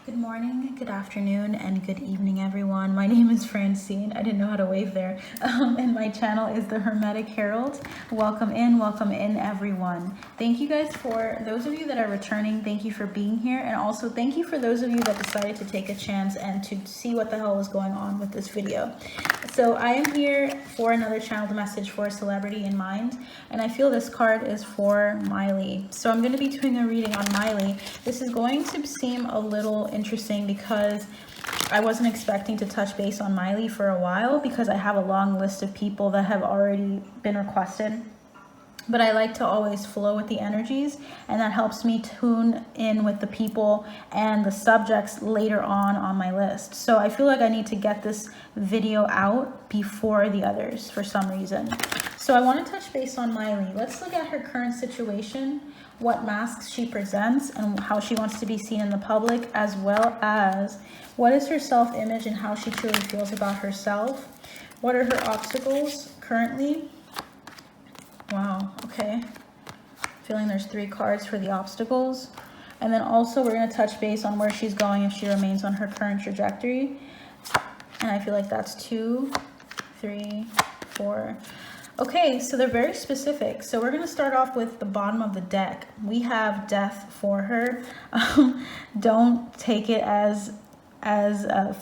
Good morning, good afternoon, and good evening, everyone. My name is Francine. I didn't know how to wave there. And my channel is the Hermetic Herald. Welcome in, everyone. Thank you guys for those of you that are returning. Thank you for being here. And also thank you for those of you that decided to take a chance and to see what the hell is going on with this video. So I am here for another channeled message for a celebrity in mind. And I feel this card is for Miley. So I'm going to be doing a reading on Miley. This is going to seem a little interesting because I wasn't expecting to touch base on Miley for a while because I have a long list of people that have already been requested. But I like to always flow with the energies, and that helps me tune in with the people and the subjects later on my list. So I feel like I need to get this video out before the others for some reason. So I want to touch base on Miley. Let's look at her current situation, what masks she presents, and how she wants to be seen in the public, as well as what is her self-image and how she truly feels about herself. What are her obstacles currently? Wow, okay. Feeling there's 3 cards for the obstacles. And then also we're going to touch base on where she's going if she remains on her current trajectory. And I feel like that's 2, 3, 4. Okay, so they're very specific. So we're going to start off with the bottom of the deck. We have death for her. Don't take it as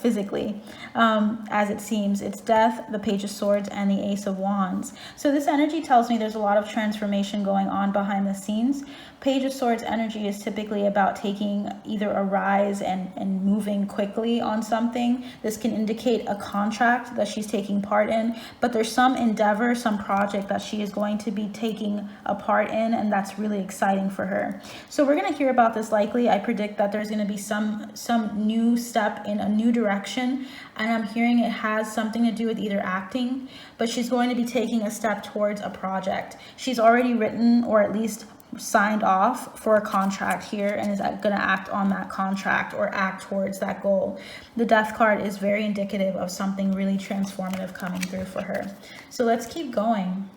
physically as it seems. It's death, the Page of Swords, and the Ace of Wands. So this energy tells me there's a lot of transformation going on behind the scenes. Page of Swords energy is typically about taking either a rise and moving quickly on something. This can indicate a contract that she's taking part in, but there's some endeavor, some project that she is going to be taking a part in, and that's really exciting for her. So we're going to hear about this likely. I predict that there's going to be some new step in a new direction, and I'm hearing it has something to do with either acting, but she's going to be taking a step towards a project. She's already written or at least signed off for a contract here and is going to act on that contract or act towards that goal. The Death card is very indicative of something really transformative coming through for her. So let's keep going.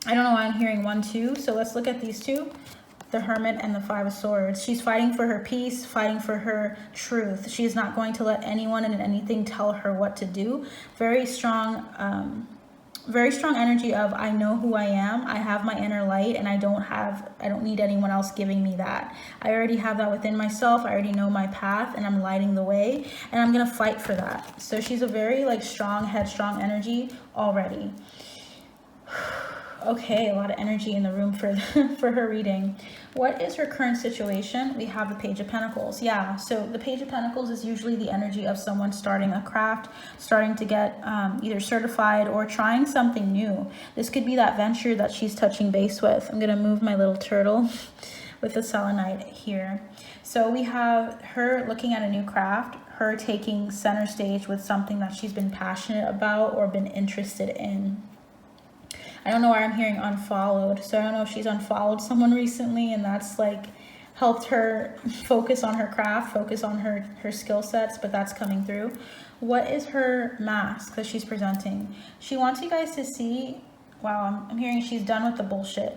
I don't know why I'm hearing 1, 2, so let's look at these 2. The Hermit and the 5 of Swords. She's fighting for her peace, fighting for her truth. She is not going to let anyone and anything tell her what to do. Very strong energy of, I know who I am, I have my inner light, and I don't need anyone else giving me that. I already have that within myself. I already know my path, and I'm lighting the way, and I'm gonna fight for that. So she's a very strong, headstrong energy already. Okay, a lot of energy in the room for her reading. What is her current situation? We have the Page of Pentacles. Yeah, so the Page of Pentacles is usually the energy of someone starting a craft, starting to get either certified or trying something new. This could be that venture that she's touching base with. I'm gonna move my little turtle with the selenite here. So we have her looking at a new craft, her taking center stage with something that she's been passionate about or been interested in. I don't know why I'm hearing unfollowed. So I don't know if she's unfollowed someone recently and that's helped her focus on her craft, focus on her skill sets, but that's coming through. What is her mask that she's presenting? She wants you guys to see, wow, I'm hearing she's done with the bullshit.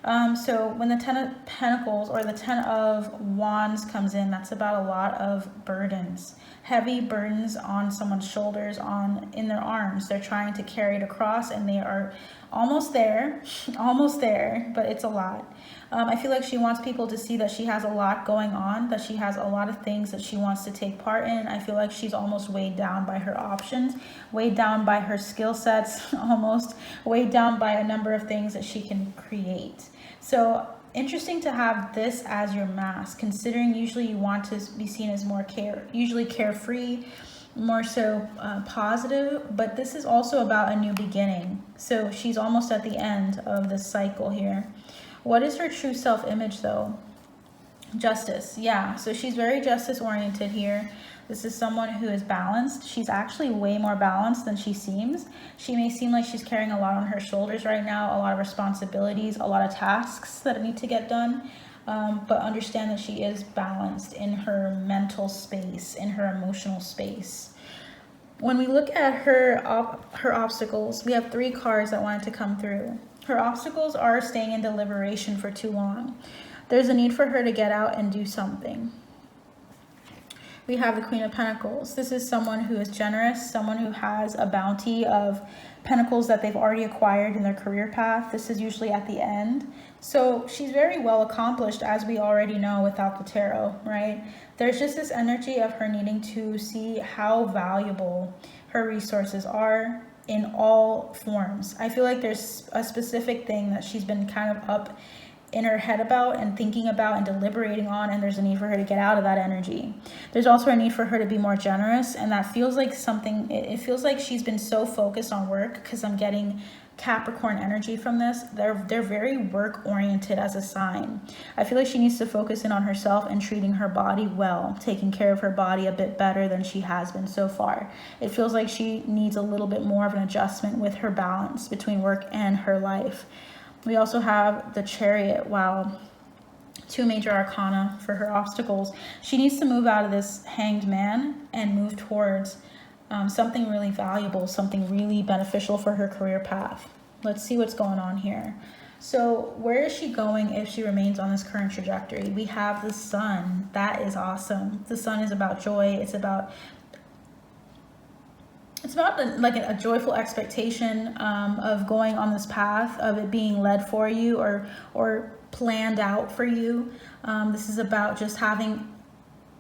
So when the 10 of Pentacles or the 10 of Wands comes in, that's about a lot of burdens, heavy burdens on someone's shoulders, in their arms. They're trying to carry it across and they are almost there, but it's a lot. I feel like she wants people to see that she has a lot going on, that she has a lot of things that she wants to take part in. I feel like she's almost weighed down by her options, weighed down by her skill sets, almost weighed down by a number of things that she can create. So interesting to have this as your mask, considering usually you want to be seen as more usually carefree, more so positive, but this is also about a new beginning. So she's almost at the end of this cycle here. What is her true self-image though? Justice. Yeah, so she's very justice oriented here. This is someone who is balanced. She's actually way more balanced than she seems. She may seem like she's carrying a lot on her shoulders right now, a lot of responsibilities, a lot of tasks that need to get done. But understand that she is balanced in her mental space, in her emotional space. When we look at her obstacles, we have 3 cards that wanted to come through. Her obstacles are staying in deliberation for too long. There's a need for her to get out and do something. we have the Queen of Pentacles. This is someone who is generous, someone who has a bounty of pentacles that they've already acquired in their career path. This is usually at the end. So she's very well accomplished, as we already know without the tarot, right? There's just this energy of her needing to see how valuable her resources are in all forms. I feel like there's a specific thing that she's been kind of up in her head about and thinking about and deliberating on, and there's a need for her to get out of that energy. There's also a need for her to be more generous, and that feels like something, it feels like she's been so focused on work, because I'm getting Capricorn energy from this. They're very work oriented as a sign. I feel like she needs to focus in on herself and treating her body well, taking care of her body a bit better than she has been so far. It feels like she needs a little bit more of an adjustment with her balance between work and her life. We also have the Chariot. Wow. 2 major arcana for her obstacles. She needs to move out of this Hanged Man and move towards something really valuable, something really beneficial for her career path. Let's see what's going on here. So where is she going if she remains on this current trajectory? We have the Sun. That is awesome. The Sun is about joy. It's about like a joyful expectation of going on this path, of it being led for you or planned out for you. This is about just having,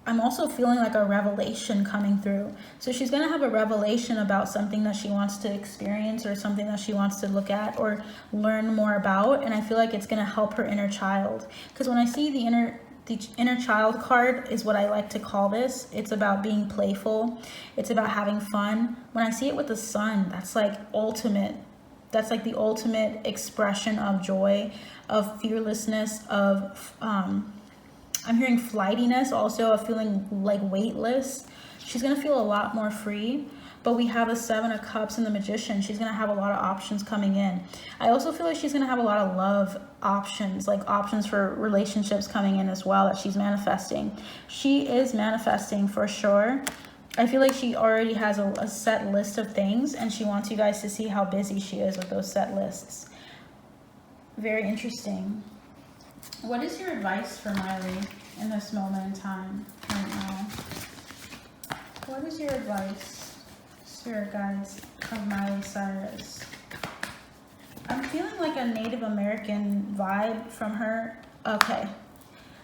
I'm also feeling like a revelation coming through. So she's going to have a revelation about something that she wants to experience, or something that she wants to look at or learn more about. And I feel like it's going to help her inner child. Because when I see the inner child card is what I like to call this. It's about being playful. It's about having fun. When I see it with the Sun, that's like ultimate. That's like the ultimate expression of joy, of fearlessness, of I'm hearing flightiness also, of feeling like weightless. She's going to feel a lot more free. But we have the 7 of Cups and the Magician. She's going to have a lot of options coming in. I also feel like she's going to have a lot of love options, like options for relationships coming in as well, that she's manifesting. She is manifesting for sure. I feel like she already has a set list of things, and she wants you guys to see how busy she is with those set lists. Very interesting. What is your advice for Miley in this moment in time right now? What is your advice, Spirit guides, of Miley Cyrus? I'm feeling like a Native American vibe from her. Okay.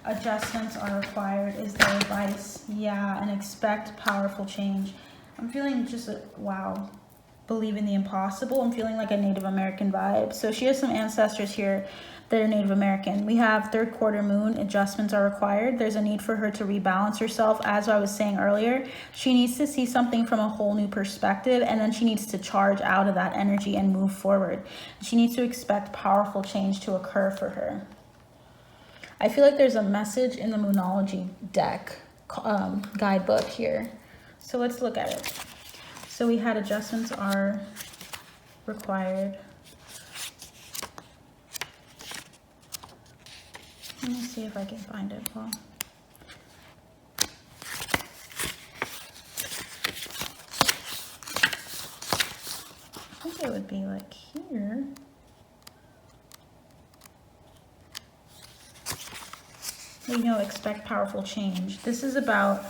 Adjustments are required is their advice. Yeah, and expect powerful change. I'm feeling just wow. Believe in the impossible. I'm feeling like a Native American vibe. So she has some ancestors here that are Native American. We have 3rd quarter moon. Adjustments are required. There's a need for her to rebalance herself. As I was saying earlier, she needs to see something from a whole new perspective, and then she needs to charge out of that energy and move forward. She needs to expect powerful change to occur for her. I feel like there's a message in the Moonology deck guidebook here. So let's look at it. So we had adjustments are required. Let me see if I can find it. Well, I think it would be like here. We know expect powerful change. This is about,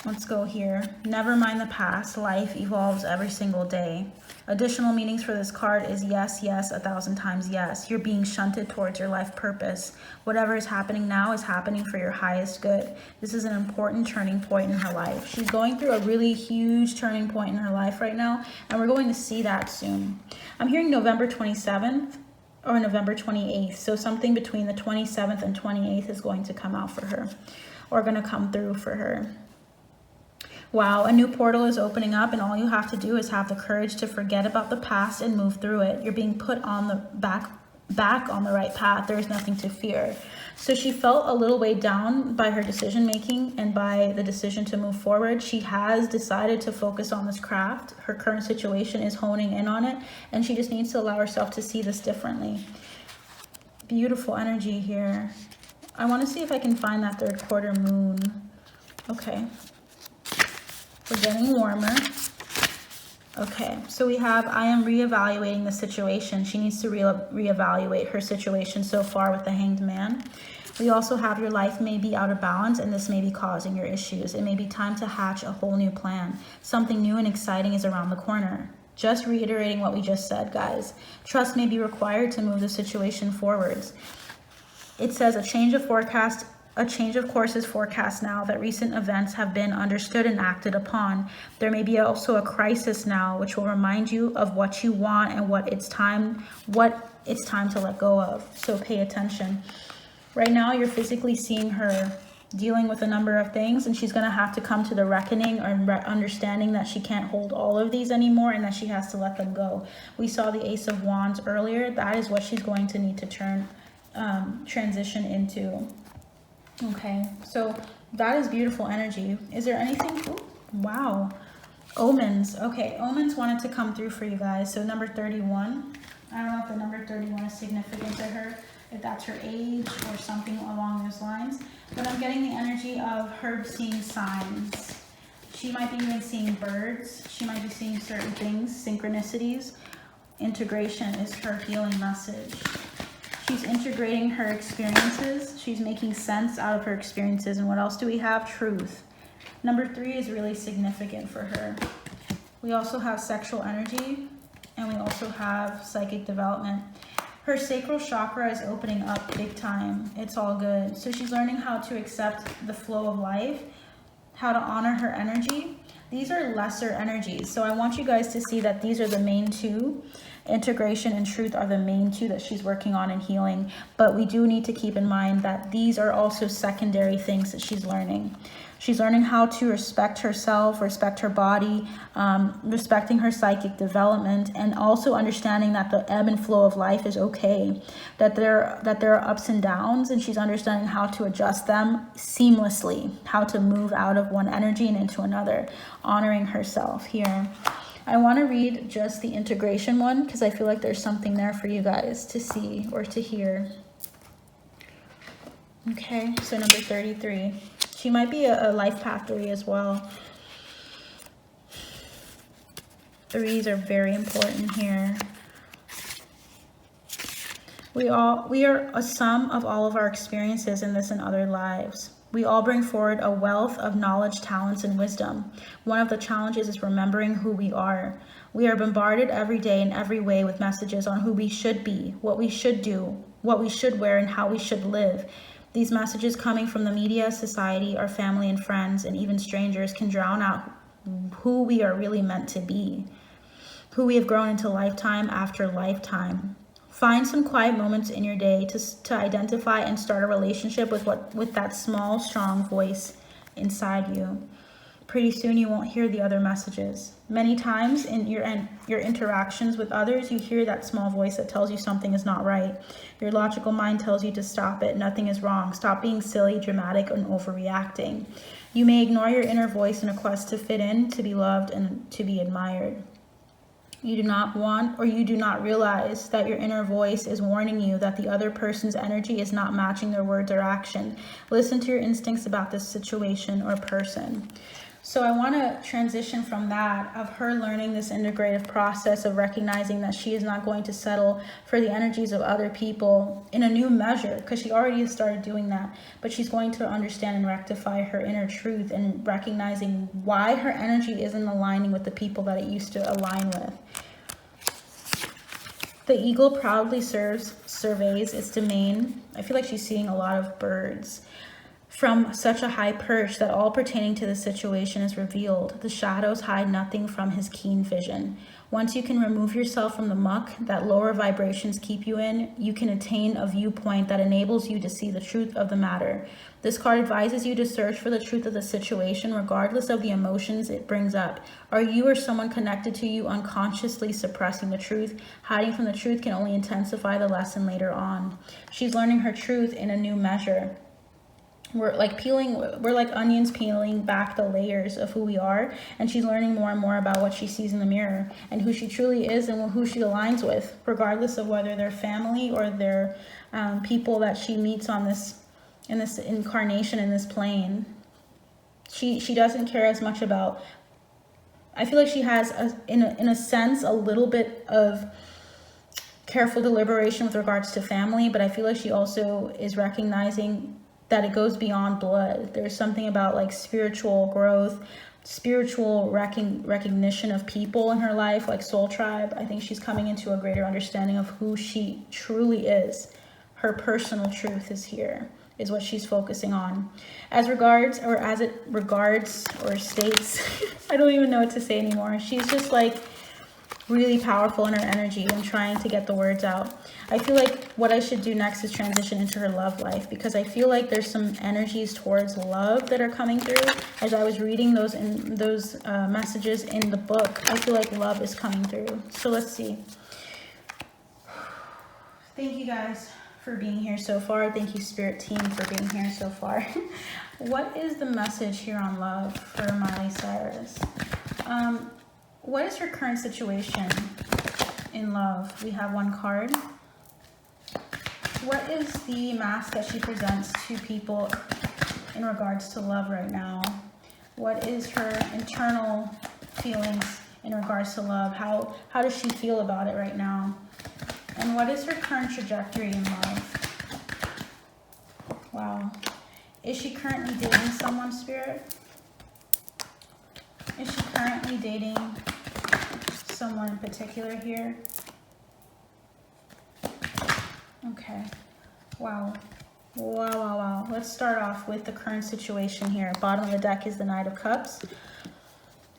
let's go here. Never mind the past. Life evolves every single day. Additional meanings for this card is yes, yes, 1,000 times yes. You're being shunted towards your life purpose. Whatever is happening now is happening for your highest good. This is an important turning point in her life. She's going through a really huge turning point in her life right now, and we're going to see that soon. I'm hearing November 27th or November 28th. So something between the 27th and 28th is going to come out for her, or going to come through for her. Wow, a new portal is opening up, and all you have to do is have the courage to forget about the past and move through it. You're being put on the back on the right path. There is nothing to fear. So she felt a little weighed down by her decision making and by the decision to move forward. She has decided to focus on this craft. Her current situation is honing in on it, and she just needs to allow herself to see this differently. Beautiful energy here. I want to see if I can find that 3rd quarter moon. Okay. We're getting warmer. Okay, so we have, I am reevaluating the situation. She needs to reevaluate her situation so far with the Hanged Man. We also have your life may be out of balance, and this may be causing your issues. It may be time to hatch a whole new plan. Something new and exciting is around the corner. Just reiterating what we just said, guys. Trust may be required to move the situation forwards. It says a change of course is forecast now that recent events have been understood and acted upon. There may be also a crisis now, which will remind you of what you want and what it's time to let go of. So pay attention. Right now, you're physically seeing her dealing with a number of things, and she's going to have to come to the reckoning or understanding that she can't hold all of these anymore and that she has to let them go. We saw the Ace of Wands earlier. That is what she's going to need to transition into. Okay, so that is beautiful energy. Is there anything? Ooh, wow. Omens. Okay, omens wanted to come through for you guys. So number 31. I don't know if the number 31 is significant to her, if that's her age or something along those lines. But I'm getting the energy of her seeing signs. She might be even seeing birds. She might be seeing certain things, synchronicities. Integration is her healing message. She's integrating her experiences. She's making sense out of her experiences. And what else do we have? Truth. Number 3 is really significant for her. We also have sexual energy, and we also have psychic development. Her sacral chakra is opening up big time. It's all good. So she's learning how to accept the flow of life, how to honor her energy. These are lesser energies. So I want you guys to see that these are the main 2. Integration and truth are the main 2 that she's working on and healing. But we do need to keep in mind that these are also secondary things that she's learning. She's learning how to respect herself, respect her body, respecting her psychic development, and also understanding that the ebb and flow of life is okay, that there are ups and downs, and she's understanding how to adjust them seamlessly, how to move out of one energy and into another, honoring herself here. I want to read just the integration one because I feel like there's something there for you guys to see or to hear. Okay, so number 33. She might be a life path 3 as well. 3s are very important here. We are a sum of all of our experiences in this and other lives. We all bring forward a wealth of knowledge, talents, and wisdom. One of the challenges is remembering who we are. We are bombarded every day in every way with messages on who we should be, what we should do, what we should wear, and how we should live. These messages coming from the media, society, our family and friends, and even strangers can drown out who we are really meant to be, who we have grown into lifetime after lifetime. Find some quiet moments in your day to identify and start a relationship with that small, strong voice inside you. Pretty soon you won't hear the other messages. Many times in your interactions with others, you hear that small voice that tells you something is not right. Your logical mind tells you to stop it. Nothing is wrong. Stop being silly, dramatic, and overreacting. You may ignore your inner voice in a quest to fit in, to be loved, and to be admired. You do not want, or you do not realize that your inner voice is warning you that the other person's energy is not matching their words or action. Listen to your instincts about this situation or person. So I want to transition from that, of her learning this integrative process of recognizing that she is not going to settle for the energies of other people in a new measure, because she already has started doing that, but she's going to understand and rectify her inner truth and recognizing why her energy isn't aligning with the people that it used to align with. The eagle proudly surveys its domain. I feel like she's seeing a lot of birds. From such a high perch that all pertaining to the situation is revealed. The shadows hide nothing from his keen vision. Once you can remove yourself from the muck that lower vibrations keep you in, you can attain a viewpoint that enables you to see the truth of the matter. This card advises you to search for the truth of the situation regardless of the emotions it brings up. Are you or someone connected to you unconsciously suppressing the truth? Hiding from the truth can only intensify the lesson later on. She's learning her truth in a new measure. We're like onions peeling back the layers of who we are, and she's learning more and more about what she sees in the mirror and who she truly is and who she aligns with, regardless of whether they're family or they're people that she meets in this incarnation, in this plane. She doesn't care as much about. I feel like she has in a sense a little bit of careful deliberation with regards to family, but I feel like she also is recognizing that it goes beyond blood. There's something about like spiritual growth, spiritual recognition of people in her life, like soul tribe. I think she's coming into a greater understanding of who she truly is. Her personal truth is here, is what she's focusing on. As it regards or states, I don't even know what to say anymore. She's just like really powerful in her energy. I'm trying to get the words out. I feel like what I should do next is transition into her love life, because I feel like there's some energies towards love that are coming through. As I was reading those messages in the book, I feel like love is coming through. So let's see. Thank you guys for being here so far. Thank you, Spirit team, for being here so far. What is the message here on love for Miley Cyrus? What is her current situation in love? We have one card. What is the mask that she presents to people in regards to love right now? What is her internal feelings in regards to love? How does she feel about it right now? And what is her current trajectory in love? Wow. Is she currently dating someone, Spirit? Is she currently dating someone in particular here? Okay. Wow. Wow. Let's start off with the current situation here. Bottom of the deck is the Knight of Cups.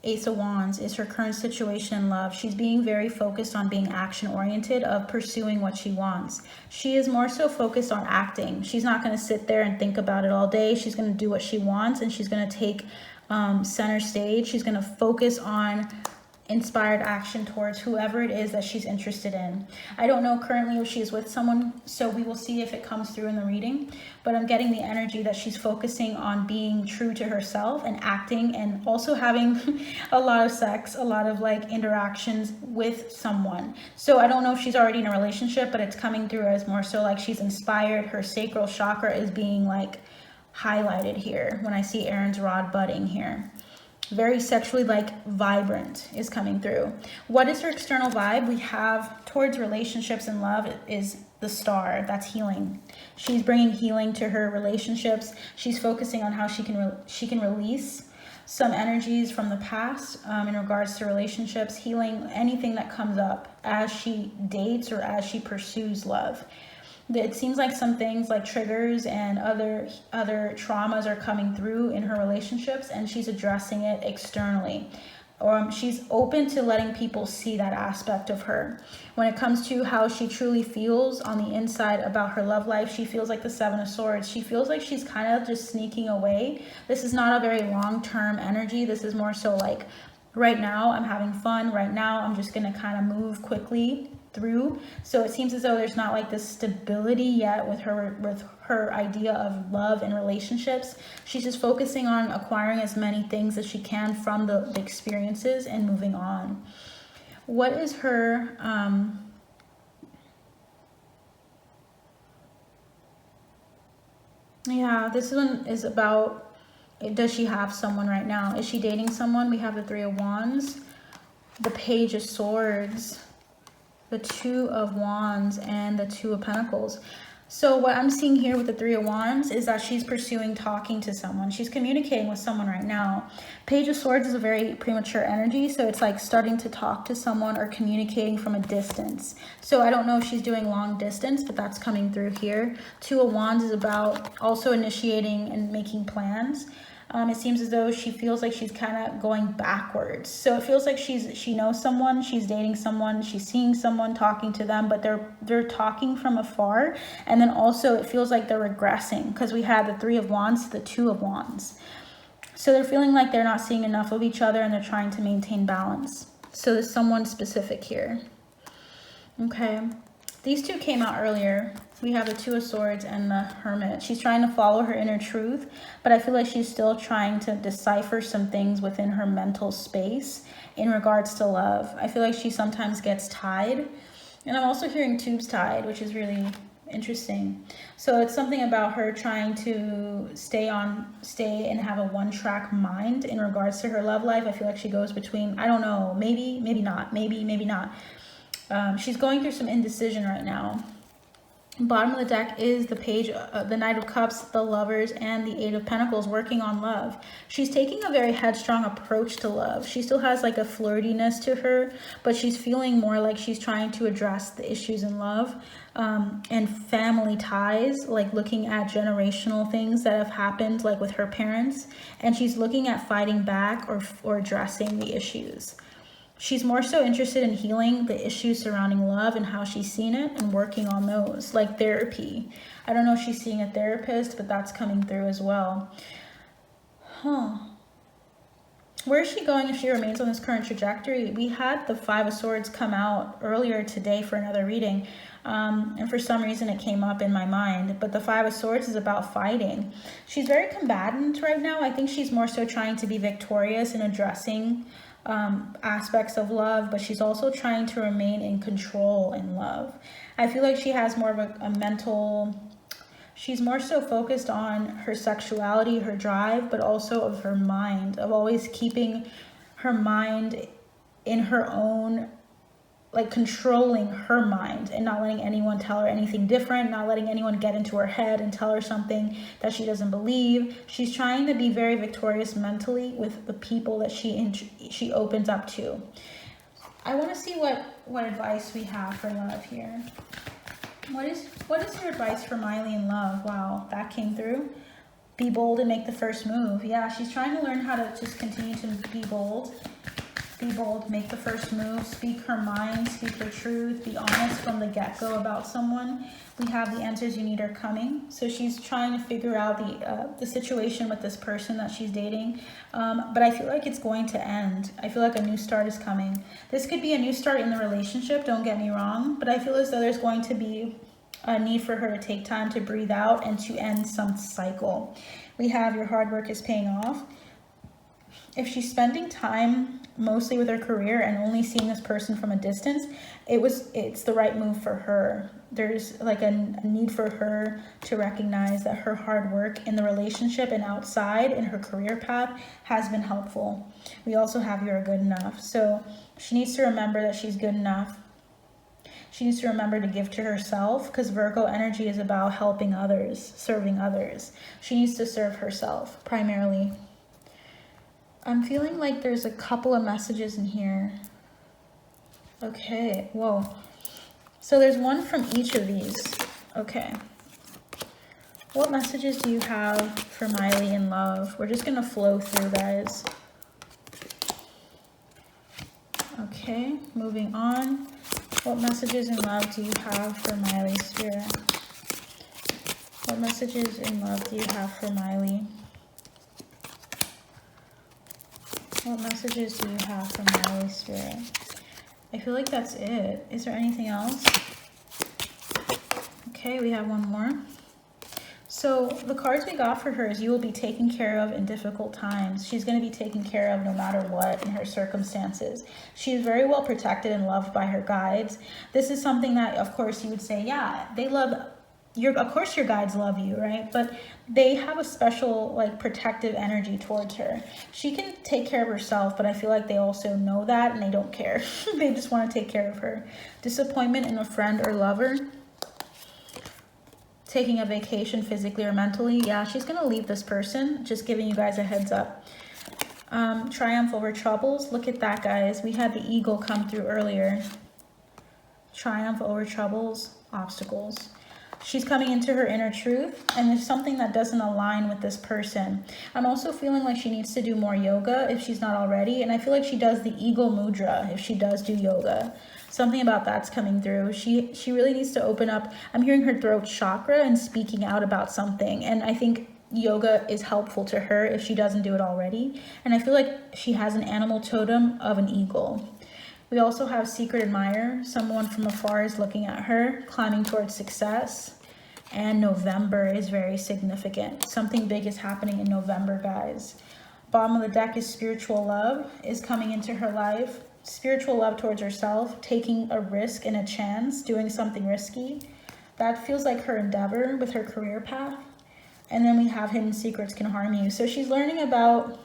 Ace of Wands is her current situation in love. She's being very focused on being action-oriented, of pursuing what she wants. She is more so focused on acting. She's not going to sit there and think about it all day. She's going to do what she wants, and she's going to take center stage. She's going to focus on inspired action towards whoever it is that she's interested in. I don't know currently if she is with someone, so we will see if it comes through in the reading, but I'm getting the energy that she's focusing on being true to herself and acting, and also having a lot of sex, a lot of like interactions with someone. So I don't know if she's already in a relationship, but it's coming through as more so like she's inspired. Her sacral chakra is being like highlighted here when I see Aaron's rod budding here. Very sexually like vibrant is coming through. What is her external vibe? We have towards relationships and love is the Star. That's healing. She's bringing healing to her relationships. She's focusing on how she can release some energies from the past in regards to relationships, healing anything that comes up as she dates or as she pursues love. It seems like some things like triggers and other traumas are coming through in her relationships, and she's addressing it externally. She's open to letting people see that aspect of her. When it comes to how she truly feels on the inside about her love life, she feels like the Seven of Swords. She feels like she's kind of just sneaking away. This is not a very long-term energy. This is more so like, right now I'm having fun. Right now I'm just going to kind of move quickly through. So it seems as though there's not like this stability yet with her idea of love and relationships. She's just focusing on acquiring as many things as she can from the experiences and moving on. What is her yeah, this one is about, does she have someone right now? Is she dating someone? We have the Three of Wands, the Page of Swords, the Two of Wands, and the Two of Pentacles. So what I'm seeing here with the Three of Wands is that she's pursuing talking to someone. She's communicating with someone right now. Page of Swords is a very premature energy, so it's like starting to talk to someone or communicating from a distance. So I don't know if she's doing long distance, but that's coming through here. Two of Wands is about also initiating and making plans. It seems as though she feels like she's kind of going backwards. So it feels like she knows someone, she's dating someone, she's seeing someone, talking to them, but they're talking from afar. And then also it feels like they're regressing, because we had the Three of Wands to the Two of Wands. So they're feeling like they're not seeing enough of each other, and they're trying to maintain balance. So there's someone specific here. Okay. These two came out earlier. We have the Two of Swords and the Hermit. She's trying to follow her inner truth, but I feel like she's still trying to decipher some things within her mental space in regards to love. I feel like she sometimes gets tied. And I'm also hearing tubes tied, which is really interesting. So it's something about her trying to stay and have a one-track mind in regards to her love life. I feel like she goes between, I don't know, maybe not. She's going through some indecision right now. Bottom of the deck is the page, the Knight of Cups, the Lovers, and the Eight of Pentacles, working on love. She's taking a very headstrong approach to love. She still has like a flirtiness to her, but she's feeling more like she's trying to address the issues in love and family ties, like looking at generational things that have happened, like with her parents. And she's looking at fighting back or addressing the issues. She's more so interested in healing the issues surrounding love and how she's seen it and working on those, like therapy. I don't know if she's seeing a therapist, but that's coming through as well. Where is she going if she remains on this current trajectory? We had the Five of Swords come out earlier today for another reading. And for some reason it came up in my mind. But the Five of Swords is about fighting. She's very combatant right now. I think she's more so trying to be victorious and addressing aspects of love, but she's also trying to remain in control in love. I feel like she has more of a mental, she's more so focused on her sexuality, her drive, but also of her mind, of always keeping her mind in her own, like controlling her mind and not letting anyone tell her anything different, not letting anyone get into her head and tell her something that she doesn't believe. She's trying to be very victorious mentally with the people that she opens up to. I want to see what advice we have for love here. What is your advice for Miley in love? Wow, that came through. Be bold and make the first move. Yeah, she's trying to learn how to just continue to be bold. Be bold, make the first move, speak her mind, speak her truth, be honest from the get-go about someone. We have the answers you need are coming. So she's trying to figure out the situation with this person that she's dating. But I feel like it's going to end. I feel like a new start is coming. This could be a new start in the relationship, don't get me wrong. But I feel as though there's going to be a need for her to take time to breathe out and to end some cycle. We have your hard work is paying off. If she's spending time mostly with her career and only seeing this person from a distance, it's the right move for her. There's like a need for her to recognize that her hard work in the relationship and outside in her career path has been helpful. We also have you're good enough. So she needs to remember that she's good enough. She needs to remember to give to herself, because Virgo energy is about helping others, serving others. She needs to serve herself primarily. I'm feeling like there's a couple of messages in here. Okay, whoa. So there's one from each of these. Okay. What messages do you have for Miley in love? We're just gonna flow through, guys. Okay, moving on. What messages in love do you have for Miley, Spirit? What messages in love do you have for Miley? What messages do you have for Miley, Spirit? I feel like that's it. Is there anything else? Okay, we have one more. So the cards we got for her is you will be taken care of in difficult times. She's going to be taken care of no matter what in her circumstances. She is very well protected and loved by her guides. This is something that, of course, you would say, yeah, they love of course your guides love you, right? But they have a special like protective energy towards her. She can take care of herself, but I feel like they also know that and they don't care. They just want to take care of her. Disappointment in a friend or lover. Taking a vacation physically or mentally. Yeah, she's gonna leave this person. Just giving you guys a heads up. Triumph over troubles. Look at that, guys. We had the eagle come through earlier. Triumph over troubles, obstacles. She's coming into her inner truth, and there's something that doesn't align with this person. I'm also feeling like she needs to do more yoga if she's not already, and I feel like she does the eagle mudra if she does do yoga. Something about that's coming through. She really needs to open up. I'm hearing her throat chakra and speaking out about something, and I think yoga is helpful to her if she doesn't do it already. And I feel like she has an animal totem of an eagle. We also have secret admirer. Someone from afar is looking at her, climbing towards success. And November is very significant. Something big is happening in November, guys. Bottom of the deck is spiritual love is coming into her life. Spiritual love towards herself, taking a risk and a chance, doing something risky. That feels like her endeavor with her career path. And then we have hidden secrets can harm you. So she's learning about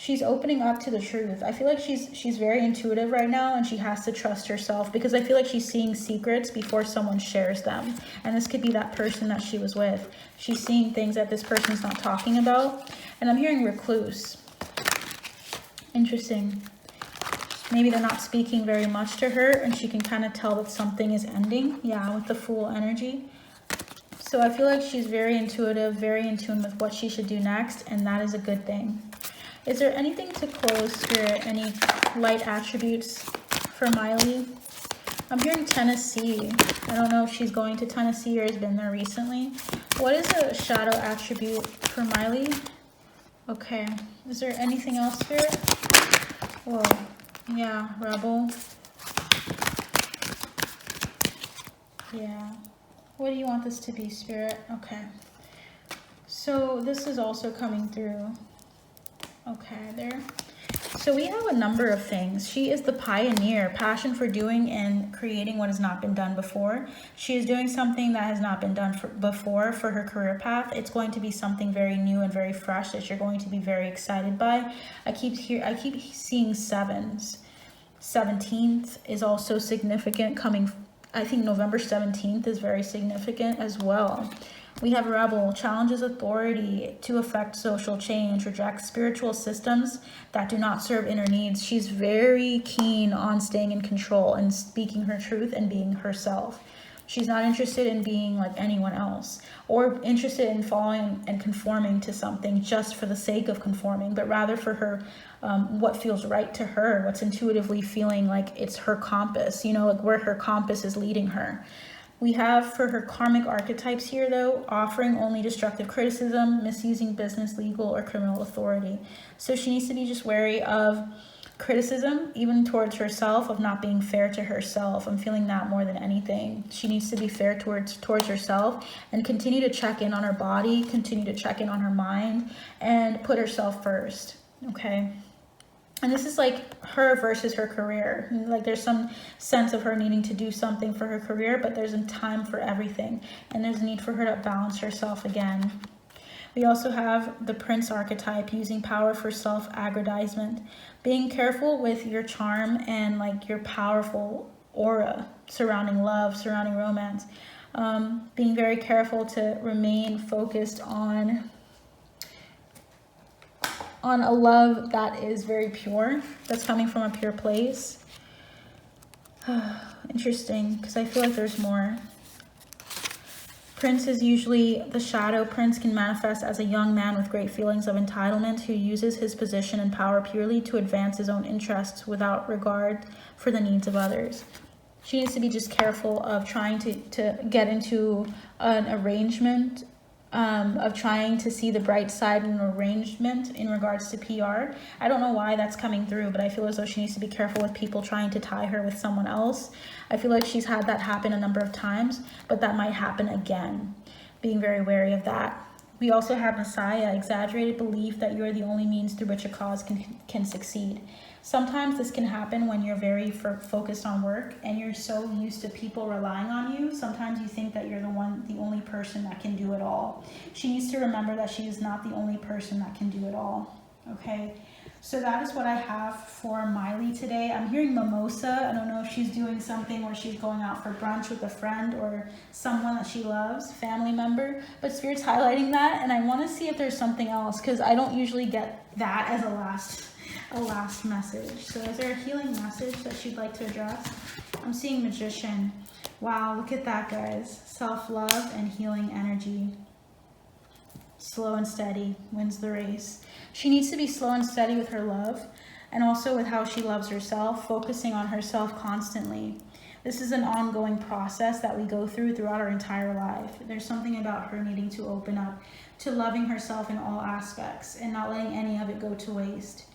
she's opening up to the truth. I feel like she's very intuitive right now, and she has to trust herself, because I feel like she's seeing secrets before someone shares them. And this could be that person that she was with. She's seeing things that this person's not talking about. And I'm hearing recluse. Interesting. Maybe they're not speaking very much to her, and she can kind of tell that something is ending. Yeah, with the Fool energy. So I feel like she's very intuitive, very in tune with what she should do next, and that is a good thing. Is there anything to close, Spirit? Any light attributes for Miley? I'm hearing Tennessee. I don't know if she's going to Tennessee or has been there recently. What is a shadow attribute for Miley? Okay. Is there anything else, Spirit? Whoa. Yeah, Rebel. Yeah. What do you want this to be, Spirit? Okay. So this is also coming through. Okay, there. So we have a number of things. She is the pioneer, passion for doing and creating what has not been done before. She is doing something that has not been done before for her career path. It's going to be something very new and very fresh that you're going to be very excited by. I keep seeing sevens. 17th is also significant coming. I think November 17th is very significant as well. We have Rebel, challenges authority to affect social change, rejects spiritual systems that do not serve inner needs. She's very keen on staying in control and speaking her truth and being herself. She's not interested in being like anyone else, or interested in following and conforming to something just for the sake of conforming, but rather for her, what feels right to her, what's intuitively feeling like it's her compass, you know, like where her compass is leading her. We have for her karmic archetypes here, though, offering only destructive criticism, misusing business, legal, or criminal authority. So she needs to be just wary of criticism, even towards herself, of not being fair to herself. I'm feeling that more than anything. She needs to be fair towards herself and continue to check in on her body, continue to check in on her mind, and put herself first, okay? And this is like her versus her career. Like there's some sense of her needing to do something for her career, but there's a time for everything. And there's a need for her to balance herself again. We also have the Prince archetype, using power for self-aggrandizement. Being careful with your charm and like your powerful aura surrounding love, surrounding romance. Being very careful to remain focused on a love that is very pure, that's coming from a pure place. Interesting, because I feel like there's more. Prince is usually the shadow. Prince can manifest as a young man with great feelings of entitlement who uses his position and power purely to advance his own interests without regard for the needs of others. She needs to be just careful of trying to get into an arrangement, of trying to see the bright side in an arrangement in regards to PR. I don't know why that's coming through, but I feel as though she needs to be careful with people trying to tie her with someone else. I feel like she's had that happen a number of times, but that might happen again. Being very wary of that. We also have Messiah, exaggerated belief that you're the only means through which a cause can succeed. Sometimes this can happen when you're very focused on work and you're so used to people relying on you. Sometimes you think that you're the only person that can do it all. She needs to remember that she is not the only person that can do it all. Okay, so that is what I have for Miley today. I'm hearing mimosa. I don't know if she's doing something where she's going out for brunch with a friend or someone that she loves, family member, but Spirit's highlighting that, and I want to see if there's something else, because I don't usually get that as a last message. So is there a healing message that she'd like to address? I'm seeing Magician. Wow, look at that, guys. Self-love and healing energy. Slow and steady wins the race. She needs to be slow and steady with her love, and also with how she loves herself, focusing on herself constantly. This is an ongoing process that we go throughout our entire life. There's something about her needing to open up to loving herself in all aspects and not letting any of it go to waste.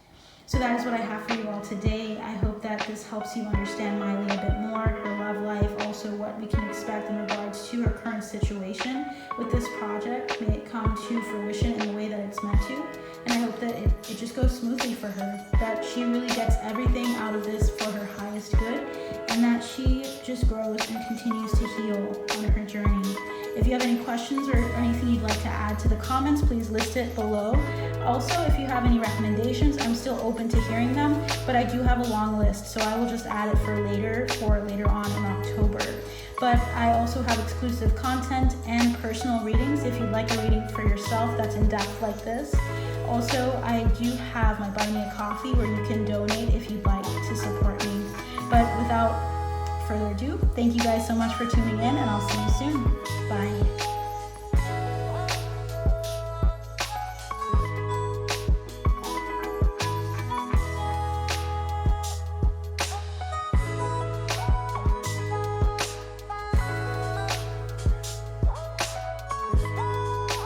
So that is what I have for you all today. I hope that this helps you understand Miley a bit more, her love life, also what we can expect in regards to her current situation with this project. May it come to fruition in the way that it's meant to. And I hope that it just goes smoothly for her, that she really gets everything out of this for her highest good, and that she just grows and continues to heal on her journey. If you have any questions or anything you'd like to add to the comments, please list it below. Also, if you have any recommendations, I'm still open to hearing them, but I do have a long list, so I will just add it for later on in October. But I also have exclusive content and personal readings if you'd like a reading for yourself that's in depth like this. Also, I do have my Buy Me a Coffee where you can donate if you'd like to support me. But without further ado, thank you guys so much for tuning in, and I'll see you soon. Bye.